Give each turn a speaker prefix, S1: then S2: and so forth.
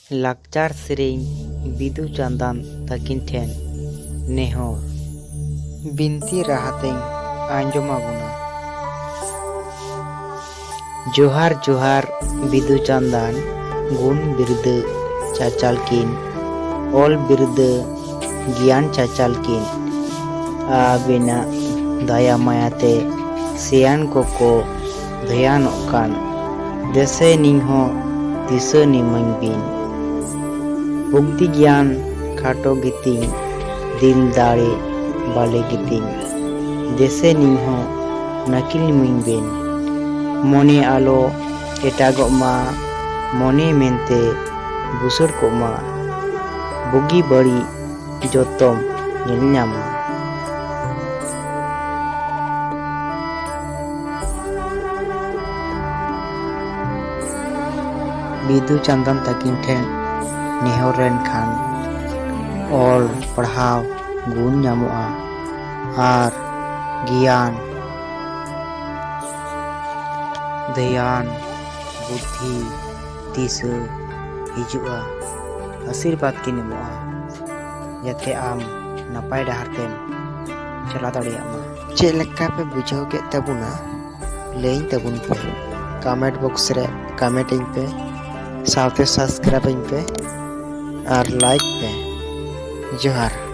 S1: ᱞᱟᱠᱪᱟᱨ ᱥᱮᱨᱮᱧ ᱵᱤᱫᱩ ᱪᱟᱸᱫᱟᱱ ᱛᱟᱹᱠᱤᱱ ᱴᱷᱮᱱ ᱱᱮᱦᱚᱨ ᱵᱤᱱᱛᱤ ᱨᱟᱦᱟᱛᱮᱧ ᱟᱸᱡᱚᱢᱟᱵᱚᱱᱟ᱾ ᱡᱚᱦᱟᱨ ᱡᱚᱦᱟᱨ ᱵᱤᱫᱩ ᱪᱟᱸᱫᱟᱱ ᱜᱩᱱ ᱵᱤᱨᱫᱟᱹ ᱪᱟᱪᱟᱞ ᱠᱤᱱ ᱚᱞ ᱵᱤᱨᱫᱟᱹ ᱜᱮᱭᱟᱱ ᱪᱟᱪᱟᱞ ᱠᱤᱱ ᱟᱵᱤᱱᱟᱜ ᱫᱟᱭᱟ ᱢᱟᱭᱟᱛᱮ ᱥᱮᱭᱟᱱ ᱠᱚᱠᱚ ᱫᱷᱮᱭᱟᱱᱚᱜ ᱠᱟᱱ ᱫᱮᱥᱮ ᱱᱤᱦᱚᱸ ᱫᱤᱥᱟᱹ ᱱᱤᱢᱟᱹᱧ ᱵᱤᱱ ᱵᱩᱜᱽᱫᱤ ᱜᱮᱭᱟᱱ ᱠᱷᱟᱴᱚ ᱜᱤᱛᱤᱧ ᱫᱤᱞ ᱫᱟᱲᱮ ᱵᱟᱞᱮ ᱜᱤᱛᱤᱧ ᱫᱮᱥᱮ ᱱᱤᱦᱚᱸ ᱱᱟᱹᱠᱤᱞ ᱱᱤᱢᱟᱹᱧ ᱵᱤᱱ ᱢᱚᱱᱮ ᱟᱞᱚ ᱮᱴᱟᱜᱚᱜ ᱢᱟ ᱢᱚᱱᱮ ᱢᱮᱱᱛᱮ ᱵᱩᱥᱟᱹᱲ ᱠᱚᱜ ᱢᱟ ᱵᱩᱜᱤ ᱵᱟᱹᱲᱤᱡ ᱡᱚᱛᱚᱢ ᱧᱮᱞ ᱧᱟᱢᱟ᱾ ᱵᱤᱫᱩ ᱪᱟᱸᱫᱟᱱ ᱛᱟᱹᱠᱤᱱ ᱴᱷᱮᱱ ᱱᱮᱦᱚᱨ ᱞᱮᱱᱠᱷᱟᱱ ᱚᱞ ᱯᱟᱲᱦᱟᱣ ᱜᱩᱱ ᱧᱟᱢᱚᱜᱼᱟ ᱟᱨ ᱜᱮᱭᱟᱱ ᱫᱷᱮᱭᱟᱱ ᱵᱩᱫᱽᱫᱷᱤ ᱫᱤᱥᱟᱹ ᱦᱤᱡᱩᱜᱼᱟ, ᱟশীর্ᱵᱟᱫ ᱠᱤᱱ ᱮᱢᱚᱜᱼᱟ ᱡᱟᱛᱮ ᱟᱢ ᱱᱟᱯᱟᱭ ᱰᱟᱦᱟᱨ ᱛᱮᱢ ᱪᱟᱞᱟᱣ ᱫᱟᱲᱮᱭᱟᱜ ᱢᱟ᱾
S2: ᱪᱮᱫ ᱞᱮᱠᱟ ᱯᱮ ᱵᱩᱡᱷᱟᱹᱣ ᱠᱮᱫ ᱛᱟᱵᱚᱱᱟ ᱞᱟᱹᱭᱟᱹᱧ ᱛᱟᱵᱚᱱ ᱯᱮ, ᱠᱚᱢᱮᱱᱴ ᱵᱚᱠᱥ ᱨᱮ ᱠᱚᱢᱮᱱᱴ ᱟᱹᱧ ᱯᱮ, ᱥᱟᱶᱛᱮ ᱥᱟᱵᱥᱠᱨᱟᱭᱤᱵ ᱟᱹᱧ ᱯᱮ ᱟᱨ ᱞᱟᱭᱤᱠ ᱯᱮ᱾ ᱡᱚᱦᱟᱨ।